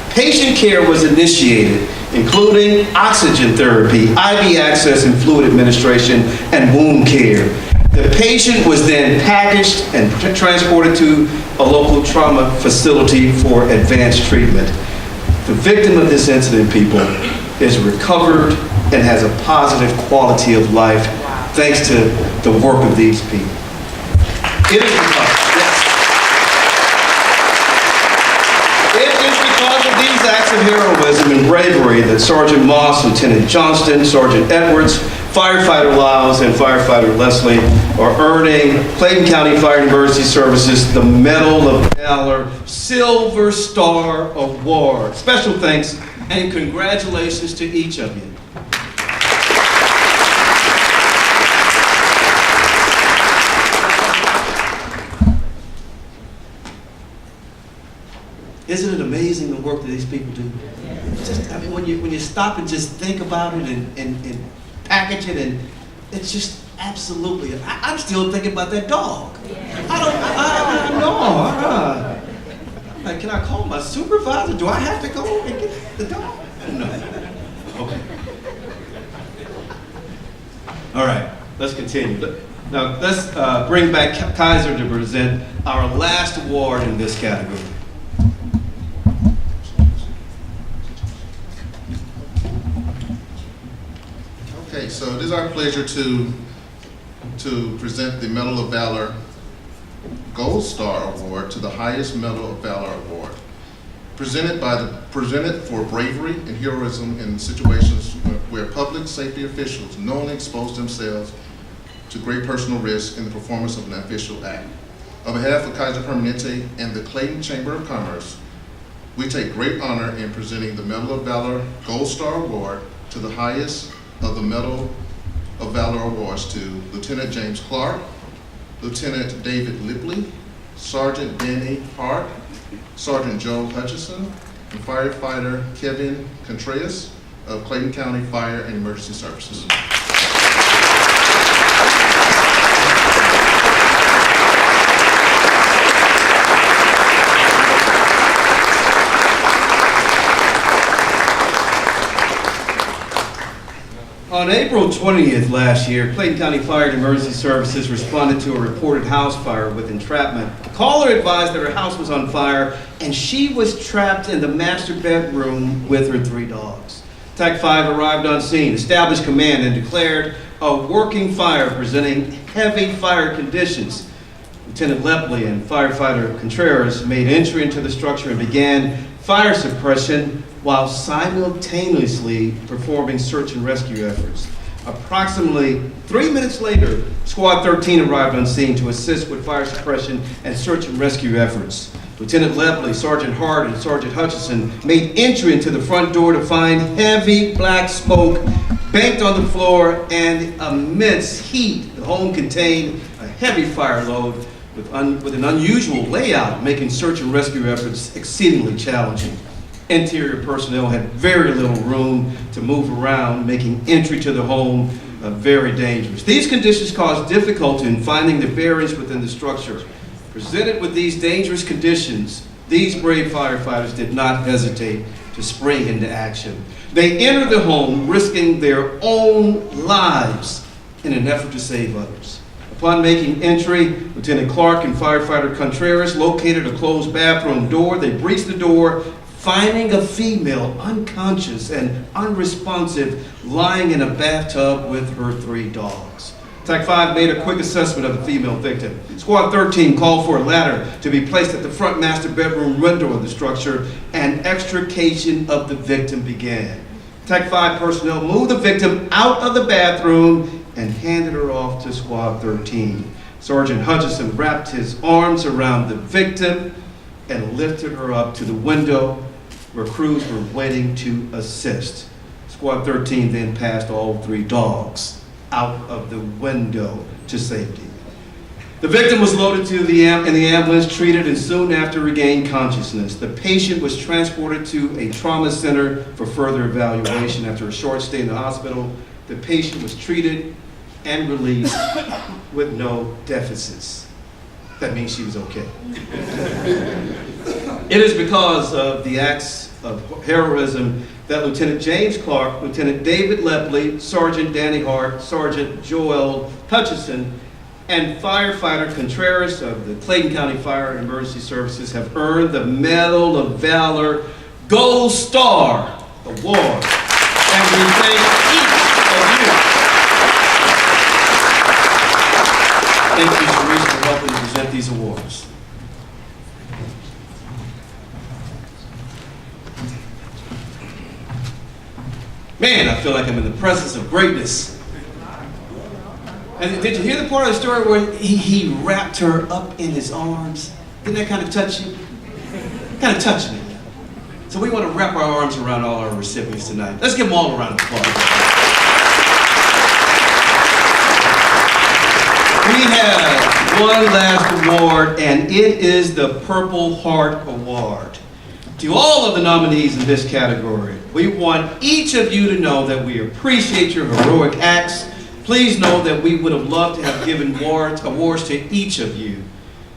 Patient care was initiated, including oxygen therapy, IV access and fluid administration, and wound care. The patient was then packaged and transported to a local trauma facility for advanced treatment. The victim of this incident, people, is recovered and has a positive quality of life thanks to the work of these people. It is because of these acts of heroism and bravery that Sergeant Moss, Lieutenant Johnston, Sergeant Edwards, Firefighter Lyles, and Firefighter Leslie are earning Clayton County Fire and Emergency Services the Medal of Valor Silver Star Award. Special thanks and congratulations to each of you. Isn't it amazing the work that these people do? Just, I mean, when you stop and just think about it and package it, and it's just absolutely. I'm still thinking about that dog. Like, can I call my supervisor? Do I have to go and get the dog? No. Okay. All right. Let's continue. Now let's bring back Kaiser to present our last award in this category. Okay, so it is our pleasure to present the Medal of Valor Gold Star Award to the highest Medal of Valor award. Presented for bravery and heroism in situations where public safety officials knowingly expose themselves to great personal risk in the performance of an official act. On behalf of Kaiser Permanente and the Clayton Chamber of Commerce, we take great honor in presenting the Medal of Valor Gold Star Award to the highest of the Medal of Valor awards to Lieutenant James Clark, Lieutenant David LEPLEY, Sergeant Danny Hart, Sergeant Joe Hutchison, and Firefighter Kevin Contreras of Clayton County Fire and Emergency Services. On April 20th last year, Clayton County Fire and Emergency Services responded to a reported house fire with entrapment. The caller advised that her house was on fire and she was trapped in the master bedroom with her 3 dogs. TAC 5 arrived on scene, established command, and declared a working fire presenting heavy fire conditions. Lieutenant LEPLEY and firefighter Contreras made entry into the structure and began fire suppression while simultaneously performing search and rescue efforts. Approximately 3 minutes later, Squad 13 arrived on scene to assist with fire suppression and search and rescue efforts. Lieutenant LEPLEY, Sergeant HART, and Sergeant HUTCHESON made entry into the front door to find heavy black smoke banked on the floor and immense heat. The home contained a heavy fire load with an unusual layout, making search and rescue efforts exceedingly challenging. Interior personnel had very little room to move around, making entry to the home very dangerous. These conditions caused difficulty in finding the bearings within the structure. Presented with these dangerous conditions, these brave firefighters did not hesitate to spring into action. They entered the home, risking their own lives in an effort to save others. Upon making entry, Lieutenant Clark and firefighter Contreras located a closed bathroom door. They breached the door, finding a female unconscious and unresponsive lying in a bathtub with her 3 dogs. TAC 5 made a quick assessment of the female victim. Squad 13 called for a ladder to be placed at the front master bedroom window of the structure, and extrication of the victim began. TAC 5 personnel moved the victim out of the bathroom and handed her off to Squad 13. Sergeant Hutchison wrapped his arms around the victim and lifted her up to the window where crews were waiting to assist. Squad 13 then passed all 3 dogs out of the window to safety. The victim was loaded in the ambulance, treated, and soon after regained consciousness. The patient was transported to a trauma center for further evaluation. After a short stay in the hospital, the patient was treated and released with no deficits. That means she was okay. It is because of the acts of heroism that Lieutenant James Clark, Lieutenant David LEPLEY, Sergeant Danny Hart, Sergeant Joel Hutchison, and firefighter Contreras of the Clayton County Fire and Emergency Services have earned the Medal of Valor Gold Star Award. And we thank each of you. Thank you, Sharice, for helping to present these awards. Man, I feel like I'm in the presence of greatness. And did you hear the part of the story where he wrapped her up in his arms? Didn't that kind of touch you? Kind of touched me. So we want to wrap our arms around all our recipients tonight. Let's give them all a round of applause. We have one last award, and it is the Purple Heart Award. To all of the nominees in this category, we want each of you to know that we appreciate your heroic acts. Please know that we would have loved to have given awards to each of you.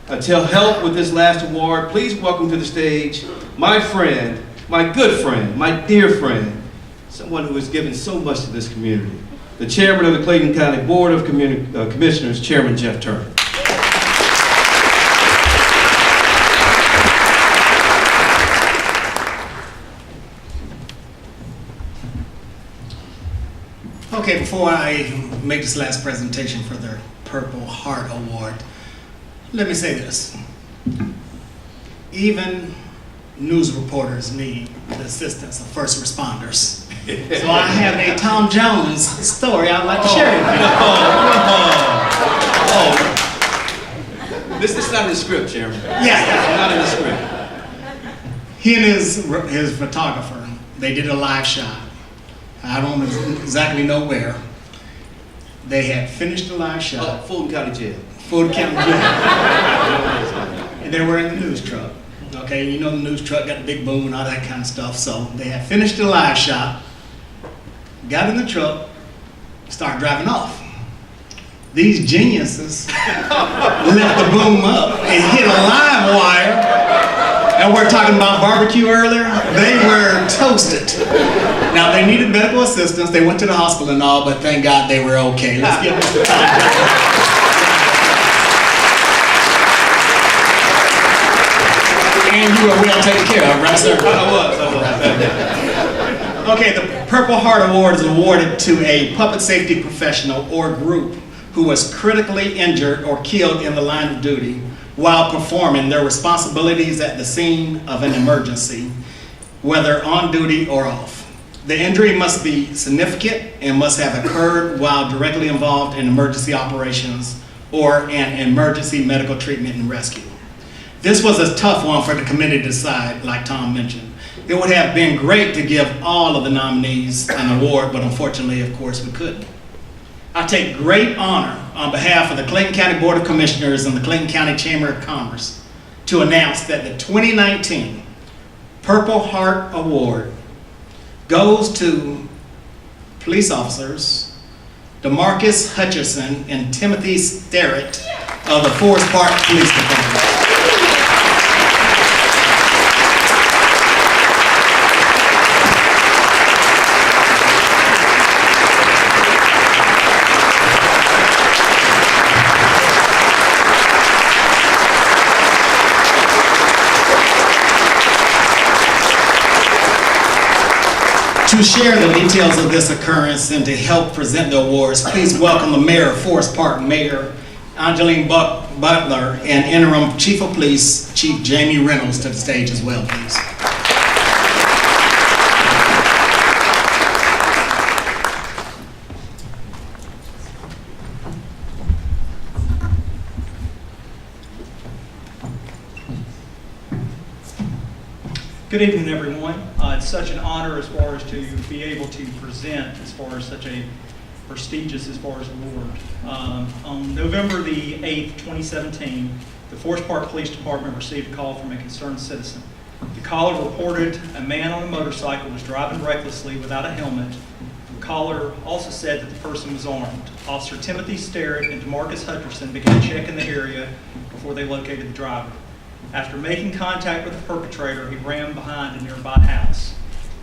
To help with this last award, please welcome to the stage my friend, my good friend, my dear friend, someone who has given so much to this community, the chairman of the Clayton County Board of Commissioners, Chairman Jeff Turner. Okay, before I make this last presentation for the Purple Heart Award, let me say this. Even news reporters need the assistance of first responders. So I have a Tom Jones story I'd like to share with you. This is not in the script, Chairman. Yeah. Not in the script. He and his photographer, they did a live shot. I don't exactly know where. They had finished the live shot. Fulton County Jail. Fulton County Jail. And they were in the news truck. Okay, you know the news truck got the big boom and all that kind of stuff. So they had finished the live shot, got in the truck, started driving off. These geniuses left the boom up and hit a live wire And we're talking about barbecue earlier. They were toasted. Now, they needed medical assistance. They went to the hospital and all, but thank God they were okay. Let's give Mr. Tom Jones. And you were well taken care of, right, sir? I was. Okay, the Purple Heart Award is awarded to a public safety professional or group who was critically injured or killed in the line of duty while performing their responsibilities at the scene of an emergency, whether on duty or off. The injury must be significant and must have occurred while directly involved in emergency operations or an emergency medical treatment and rescue. This was a tough one for the committee to decide, like Tom mentioned. It would have been great to give all of the nominees an award, but unfortunately, of course, we couldn't. I take great honor on behalf of the Clayton County Board of Commissioners and the Clayton County Chamber of Commerce to announce that the 2019 Purple Heart Award goes to police officers DEMARKUS HUTCHESON and Timothy Sterrett of the Forest Park Police Department. To share the details of this occurrence and to help present the awards, please welcome the Mayor of Forest Park, Mayor Angeline Butler, and Interim Chief of Police, Chief Jamie Reynolds, to the stage as well, please. Good evening, everyone. It's such an honor as far as to be able to present as far as such a prestigious as far as award. On November the 8th, 2017, the Forest Park Police Department received a call from a concerned citizen. The caller reported a man on a motorcycle was driving recklessly without a helmet. The caller also said that the person was armed. Officer Timothy Sterrett and DEMARKUS HUTCHESON began checking the area before they located the driver. After making contact with the perpetrator, he ran behind a nearby house.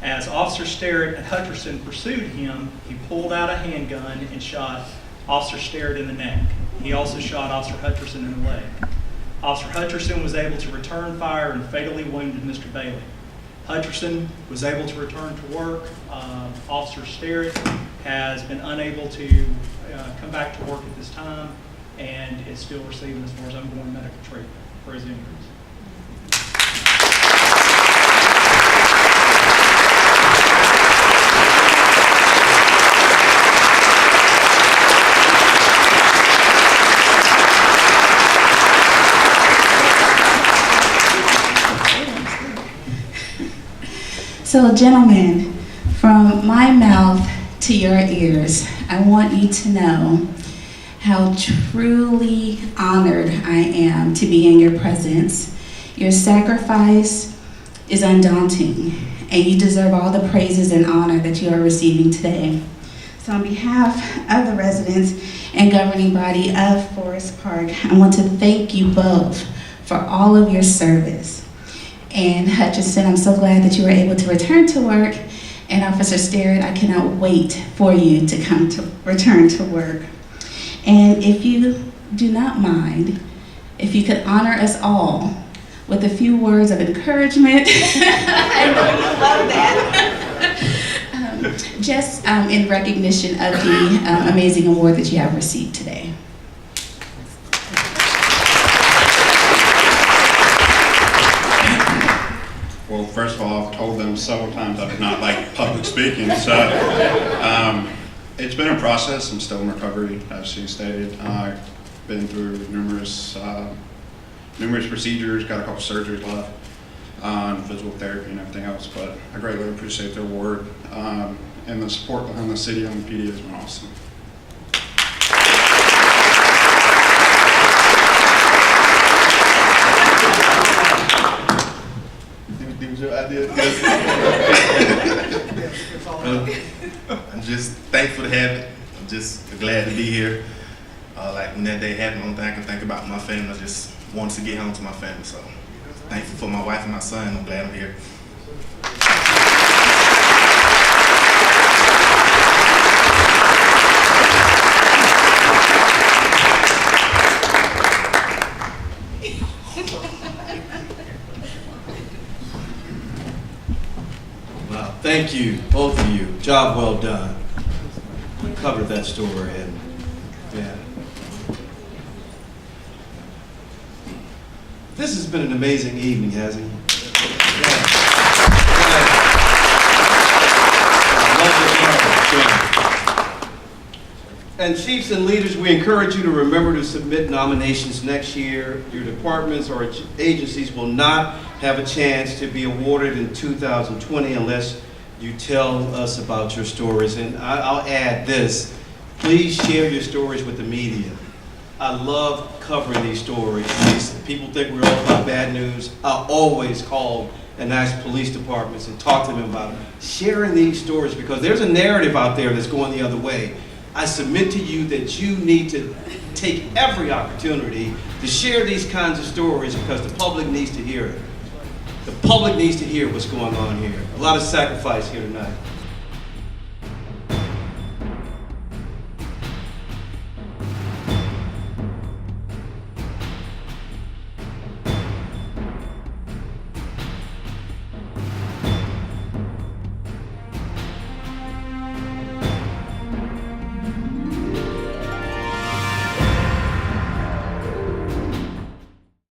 As Officer Sterrett and Hutcherson pursued him, he pulled out a handgun and shot Officer Sterrett in the neck. He also shot Officer Hutcherson in the leg. Officer Hutcherson was able to return fire and fatally wounded Mr. Bailey. Hutcherson was able to return to work. Officer Sterrett has been unable to come back to work at this time and is still receiving, as far as ongoing medical treatment for his injuries. So, gentlemen, from my mouth to your ears, I want you to know how truly honored I am to be in your presence. Your sacrifice is undaunting, and you deserve all the praises and honor that you are receiving today. So on behalf of the residents and governing body of Forest Park, I want to thank you both for all of your service. And Hutchison, I'm so glad that you were able to return to work. And Officer Sterrett, I cannot wait for you to return to work. And if you do not mind, if you could honor us all with a few words of encouragement. I know you love that. Just in recognition of the amazing award that you have received today. Well, first of all, I've told them several times I do not like public speaking, so it's been a process. I'm still in recovery, as she stated. I've been through numerous procedures, got a couple surgeries left, physical therapy and everything else, but I greatly appreciate the award, and the support behind the city and the PD has been awesome. I'm just thankful to have it. I'm just glad to be here. Like when that day happened, one thing I can think about my family, I just wanted to get home to my family. So thankful for my wife and my son. I'm glad I'm here. Wow, thank you, both of you. Job well done. We covered that story, and yeah. This has been an amazing evening, hasn't it? And chiefs and leaders, we encourage you to remember to submit nominations next year. Your departments or agencies will not have a chance to be awarded in 2020 unless you tell us about your stories. And I'll add this, please share your stories with the media. I love covering these stories. People think we're all about bad news. I always call and ask police departments and talk to them about sharing these stories, because there's a narrative out there that's going the other way. I submit to you that you need to take every opportunity to share these kinds of stories, because the public needs to hear it. The public needs to hear what's going on here. A lot of sacrifice here tonight.